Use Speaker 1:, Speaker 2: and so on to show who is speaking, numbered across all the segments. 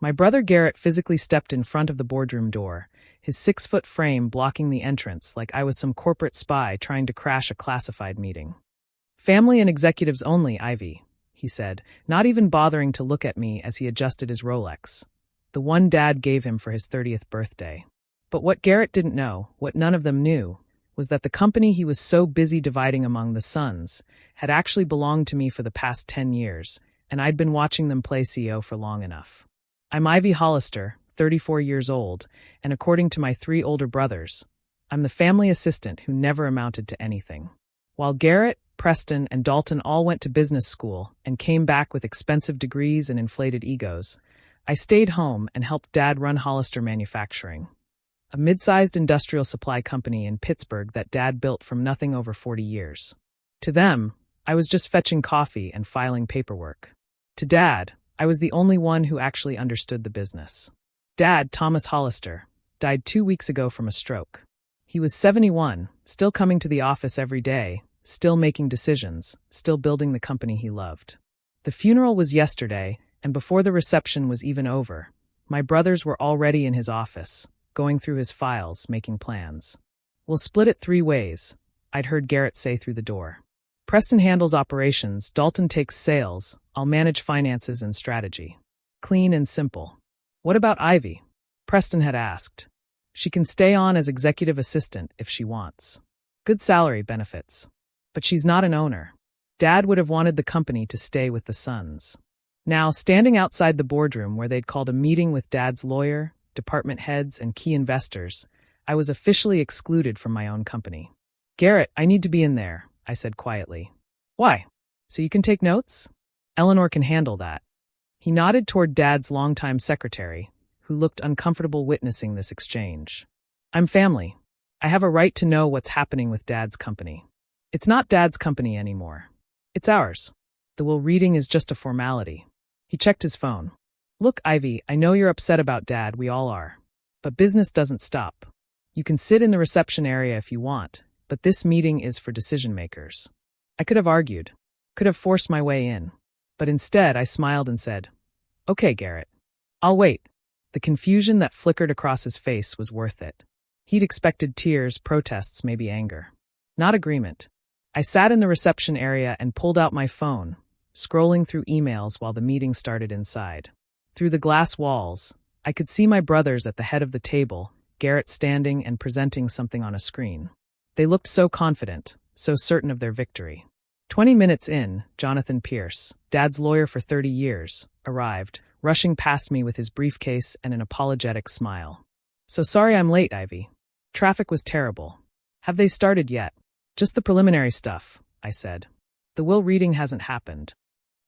Speaker 1: My brother Garrett physically stepped in front of the boardroom door, his 6-foot frame blocking the entrance like I was some corporate spy trying to crash a classified meeting. "Family and executives only, Ivy," he said, not even bothering to look at me as he adjusted his Rolex, the one Dad gave him for his 30th birthday. But what Garrett didn't know, what none of them knew, was that the company he was so busy dividing among the sons had actually belonged to me for the past 10 years, and I'd been watching them play CEO for long enough. I'm Ivy Hollister, 34 years old, and according to my 3 older brothers, I'm the family assistant who never amounted to anything. While Garrett, Preston, and Dalton all went to business school and came back with expensive degrees and inflated egos, I stayed home and helped Dad run Hollister Manufacturing, a mid-sized industrial supply company in Pittsburgh that Dad built from nothing over 40 years. To them, I was just fetching coffee and filing paperwork. To Dad, I was the only one who actually understood the business. Dad, Thomas Hollister, died 2 weeks ago from a stroke. He was 71, still coming to the office every day, still making decisions, still building the company he loved. The funeral was yesterday, and before the reception was even over, my brothers were already in his office, going through his files, making plans. "We'll split it 3 ways, I'd heard Garrett say through the door. "Preston handles operations, Dalton takes sales, I'll manage finances and strategy. Clean and simple." "What about Ivy?" Preston had asked. "She can stay on as executive assistant if she wants. Good salary, benefits. But she's not an owner." Dad would have wanted the company to stay with the sons. Now, standing outside the boardroom where they'd called a meeting with Dad's lawyer, department heads, and key investors, I was officially excluded from my own company. "Garrett, I need to be in there," I said quietly. "Why? So you can take notes? Eleanor can handle that." He nodded toward Dad's longtime secretary, who looked uncomfortable witnessing this exchange. "I'm family. I have a right to know what's happening with Dad's company. It's not Dad's company anymore. It's ours. The will reading is just a formality." He checked his phone. "Look, Ivy, I know you're upset about Dad, we all are. But business doesn't stop. You can sit in the reception area if you want, but this meeting is for decision makers." I could have argued, could have forced my way in, but instead I smiled and said, "Okay, Garrett. I'll wait." The confusion that flickered across his face was worth it. He'd expected tears, protests, maybe anger. Not agreement. I sat in the reception area and pulled out my phone, scrolling through emails while the meeting started inside. Through the glass walls, I could see my brothers at the head of the table, Garrett standing and presenting something on a screen. They looked so confident, so certain of their victory. 20 minutes in, Jonathan Pierce, Dad's lawyer for 30 years, arrived, rushing past me with his briefcase and an apologetic smile. "So sorry I'm late, Ivy. Traffic was terrible. Have they started yet?" "Just the preliminary stuff," I said. "The will reading hasn't happened."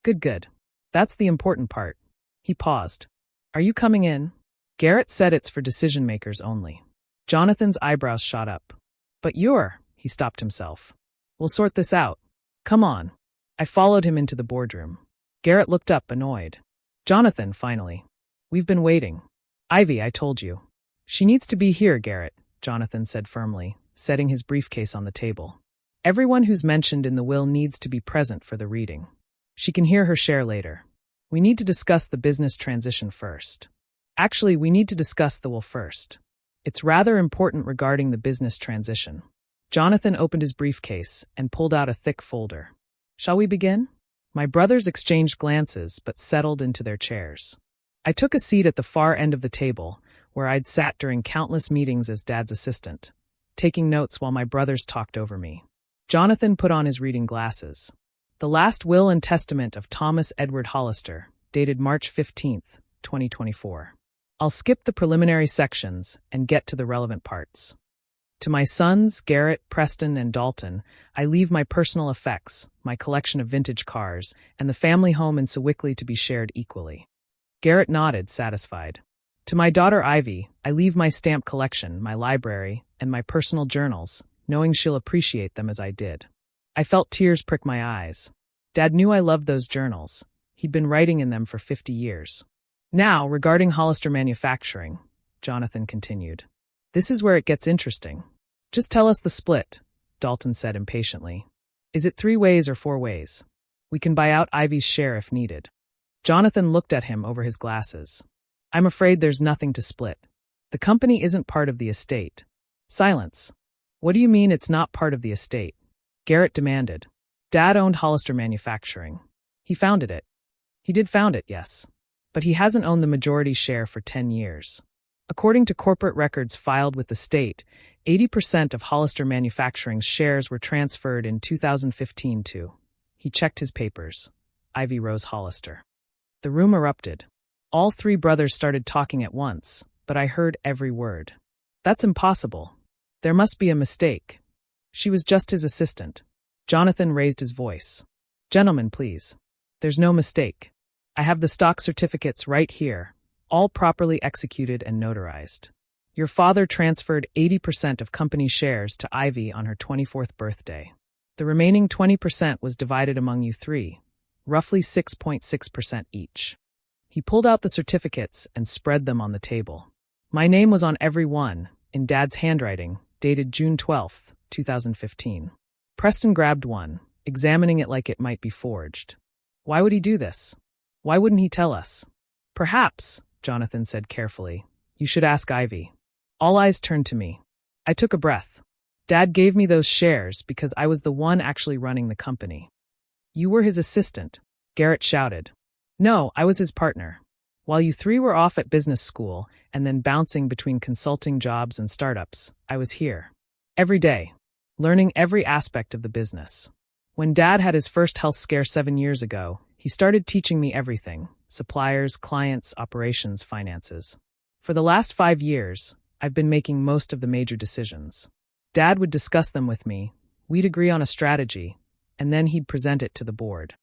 Speaker 1: Good. That's the important part." He paused. "Are you coming in?" Garrett said it's for decision makers only. Jonathan's eyebrows shot up. "But he stopped himself. "We'll sort this out. Come on." I followed him into the boardroom. Garrett looked up, annoyed. "Jonathan, finally. We've been waiting." "Ivy, I told you." "She needs to be here, Garrett," Jonathan said firmly, setting his briefcase on the table. "Everyone who's mentioned in the will needs to be present for the reading. She can hear her share later. We need to discuss the business transition first. Actually, we need to discuss the will first. It's rather important regarding the business transition." Jonathan opened his briefcase and pulled out a thick folder. "Shall we begin?" My brothers exchanged glances but settled into their chairs. I took a seat at the far end of the table, where I'd sat during countless meetings as Dad's assistant, taking notes while my brothers talked over me. Jonathan put on his reading glasses. "The last will and testament of Thomas Edward Hollister, dated March 15th, 2024. I'll skip the preliminary sections and get to the relevant parts. To my sons, Garrett, Preston, and Dalton, I leave my personal effects, my collection of vintage cars, and the family home in Sewickley to be shared equally." Garrett nodded, satisfied. "To my daughter Ivy, I leave my stamp collection, my library, and my personal journals, knowing she'll appreciate them as I did." I felt tears prick my eyes. Dad knew I loved those journals. He'd been writing in them for 50 years. "Now, regarding Hollister Manufacturing," Jonathan continued. "This is where it gets interesting." "Just tell us the split," Dalton said impatiently. "Is it 3 ways or 4 ways? We can buy out Ivy's share if needed." Jonathan looked at him over his glasses. I'm afraid there's nothing to split. The company isn't part of the estate. Silence. What do you mean it's not part of the estate? Garrett demanded. Dad owned Hollister Manufacturing. He founded it. He did found it, yes. But he hasn't owned the majority share for 10 years. According to corporate records filed with the state, 80% of Hollister Manufacturing's shares were transferred in 2015 to. He checked his papers. Ivy Rose Hollister. The room erupted. All three brothers started talking at once, but I heard every word. That's impossible. There must be a mistake. She was just his assistant. Jonathan raised his voice. Gentlemen, please. There's no mistake. I have the stock certificates right here, all properly executed and notarized. Your father transferred 80% of company shares to Ivy on her 24th birthday. The remaining 20% was divided among you three, roughly 6.6% each. He pulled out the certificates and spread them on the table. My name was on every one, in Dad's handwriting, dated June 12, 2015. Preston grabbed one, examining it like it might be forged. Why would he do this? Why wouldn't he tell us? Perhaps, Jonathan said carefully, you should ask Ivy. All eyes turned to me. I took a breath. Dad gave me those shares because I was the one actually running the company. You were his assistant, Garrett shouted. No, I was his partner. While you three were off at business school and then bouncing between consulting jobs and startups, I was here. Every day, learning every aspect of the business. When Dad had his first health scare 7 years ago, he started teaching me everything: suppliers, clients, operations, finances. For the last 5 years, I've been making most of the major decisions. Dad would discuss them with me, we'd agree on a strategy, and then he'd present it to the board.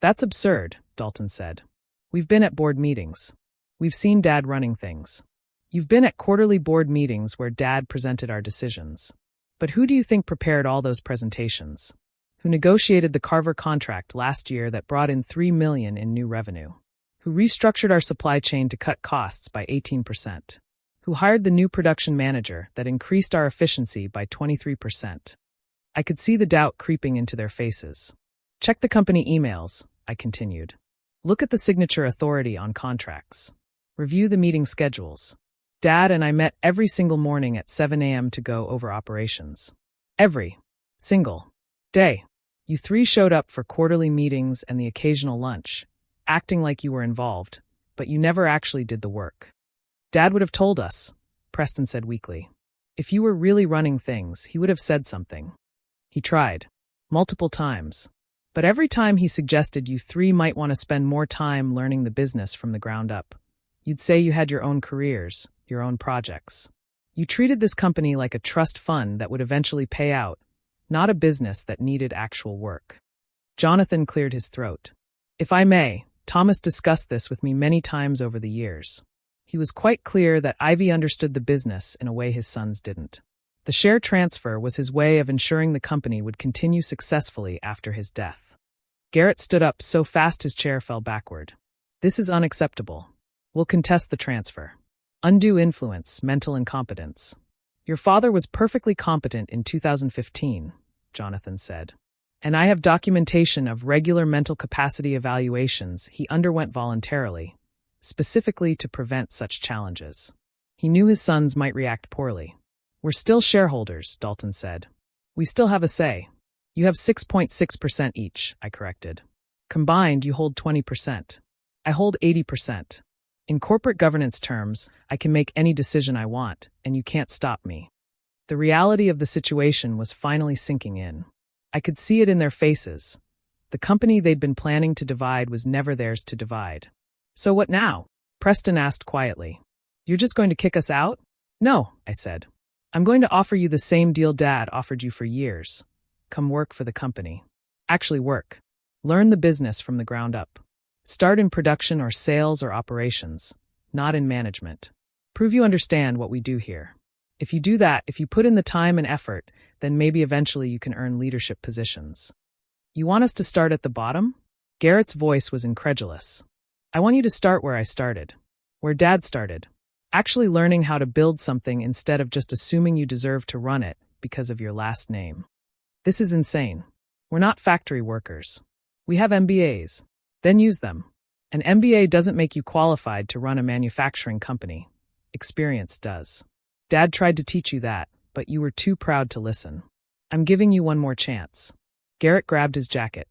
Speaker 1: That's absurd, Dalton said. We've been at board meetings. We've seen Dad running things. You've been at quarterly board meetings where Dad presented our decisions. But who do you think prepared all those presentations? Who negotiated the Carver contract last year that brought in $3 million in new revenue? Who restructured our supply chain to cut costs by 18%? Who hired the new production manager that increased our efficiency by 23%? I could see the doubt creeping into their faces. Check the company emails, I continued. Look at the signature authority on contracts. Review the meeting schedules. Dad and I met every single morning at 7 a.m. to go over operations. Every single day. You three showed up for quarterly meetings and the occasional lunch, acting like you were involved, but you never actually did the work. Dad would have told us, Preston said weakly. If you were really running things, he would have said something. He tried. Multiple times. But every time he suggested you three might want to spend more time learning the business from the ground up. You'd say you had your own careers, your own projects. You treated this company like a trust fund that would eventually pay out, not a business that needed actual work. Jonathan cleared his throat. If I may, Thomas discussed this with me many times over the years. He was quite clear that Ivy understood the business in a way his sons didn't. The share transfer was his way of ensuring the company would continue successfully after his death. Garrett stood up so fast his chair fell backward. This is unacceptable. We'll contest the transfer. Undue influence, mental incompetence. Your father was perfectly competent in 2015, Jonathan said. And I have documentation of regular mental capacity evaluations he underwent voluntarily, specifically to prevent such challenges. He knew his sons might react poorly. We're still shareholders, Dalton said. We still have a say. You have 6.6% each, I corrected. Combined, you hold 20%. I hold 80%. In corporate governance terms, I can make any decision I want, and you can't stop me. The reality of the situation was finally sinking in. I could see it in their faces. The company they'd been planning to divide was never theirs to divide. So what now? Preston asked quietly. You're just going to kick us out? No, I said. I'm going to offer you the same deal Dad offered you for years. Come work for the company. Actually work. Learn the business from the ground up. Start in production or sales or operations, not in management. Prove you understand what we do here. If you do that, if you put in the time and effort, then maybe eventually you can earn leadership positions. You want us to start at the bottom? Garrett's voice was incredulous. I want you to start where I started. Where Dad started. Actually learning how to build something instead of just assuming you deserve to run it because of your last name. This is insane. We're not factory workers. We have MBAs. Then use them. An MBA doesn't make you qualified to run a manufacturing company. Experience does. Dad tried to teach you that, but you were too proud to listen. I'm giving you one more chance. Garrett grabbed his jacket.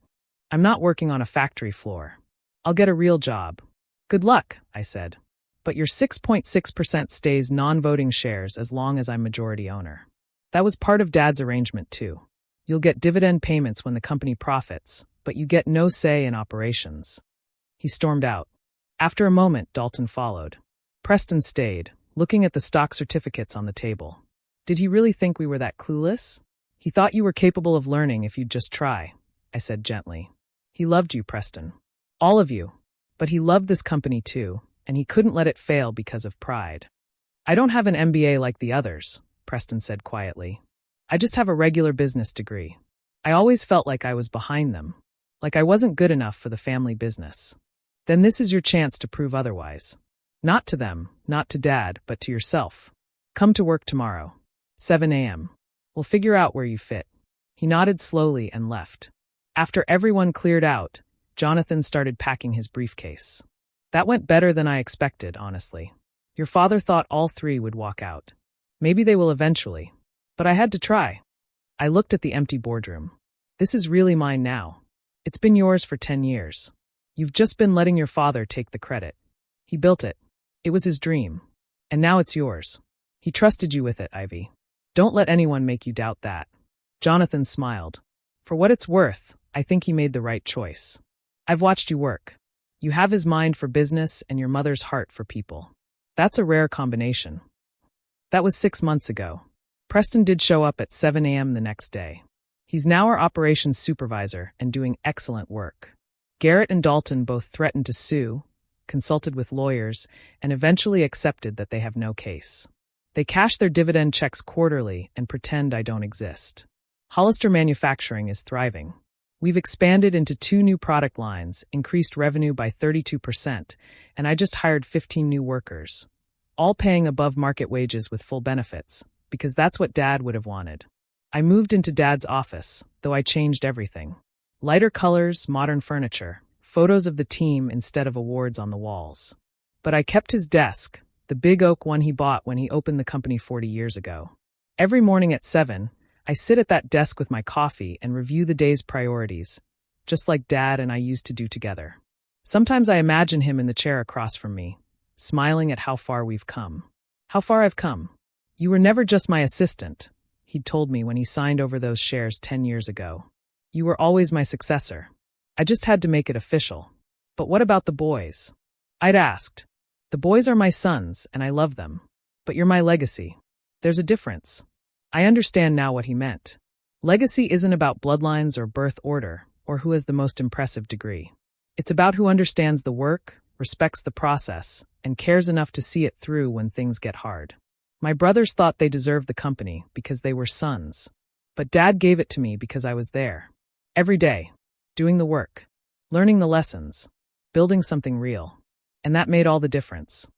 Speaker 1: I'm not working on a factory floor. I'll get a real job. Good luck, I said. But your 6.6% stays non-voting shares as long as I'm majority owner. That was part of Dad's arrangement, too. You'll get dividend payments when the company profits, but you get no say in operations. He stormed out. After a moment, Dalton followed. Preston stayed, looking at the stock certificates on the table. Did he really think we were that clueless? He thought you were capable of learning if you'd just try, I said gently. He loved you, Preston. All of you. But he loved this company too, and he couldn't let it fail because of pride. I don't have an MBA like the others, Preston said quietly. I just have a regular business degree. I always felt like I was behind them, like I wasn't good enough for the family business. Then this is your chance to prove otherwise. Not to them, not to Dad, but to yourself. Come to work tomorrow. 7 a.m. We'll figure out where you fit. He nodded slowly and left. After everyone cleared out, Jonathan started packing his briefcase. That went better than I expected, honestly. Your father thought all three would walk out. Maybe they will eventually. But I had to try. I looked at the empty boardroom. This is really mine now. It's been yours for 10 years. You've just been letting your father take the credit. He built it. It was his dream. And now it's yours. He trusted you with it, Ivy. Don't let anyone make you doubt that. Jonathan smiled. For what it's worth, I think he made the right choice. I've watched you work. You have his mind for business and your mother's heart for people. That's a rare combination. That was 6 months ago. Preston did show up at 7 a.m. the next day. He's now our operations supervisor and doing excellent work. Garrett and Dalton both threatened to sue, consulted with lawyers, and eventually accepted that they have no case. They cash their dividend checks quarterly and pretend I don't exist. Hollister Manufacturing is thriving. We've expanded into 2 new product lines, increased revenue by 32%, and I just hired 15 new workers, all paying above market wages with full benefits, because that's what Dad would have wanted. I moved into Dad's office, though I changed everything. Lighter colors, modern furniture, photos of the team instead of awards on the walls. But I kept his desk, the big oak one he bought when he opened the company 40 years ago. Every morning at 7, I sit at that desk with my coffee and review the day's priorities, just like Dad and I used to do together. Sometimes I imagine him in the chair across from me, smiling at how far we've come. How far I've come. You were never just my assistant, he'd told me when he signed over those shares 10 years ago. You were always my successor. I just had to make it official. But what about the boys? I'd asked. The boys are my sons, and I love them. But you're my legacy. There's a difference. I understand now what he meant. Legacy isn't about bloodlines or birth order, or who has the most impressive degree. It's about who understands the work, respects the process, and cares enough to see it through when things get hard. My brothers thought they deserved the company because they were sons. But Dad gave it to me because I was there. Every day. Doing the work. Learning the lessons. Building something real. And that made all the difference.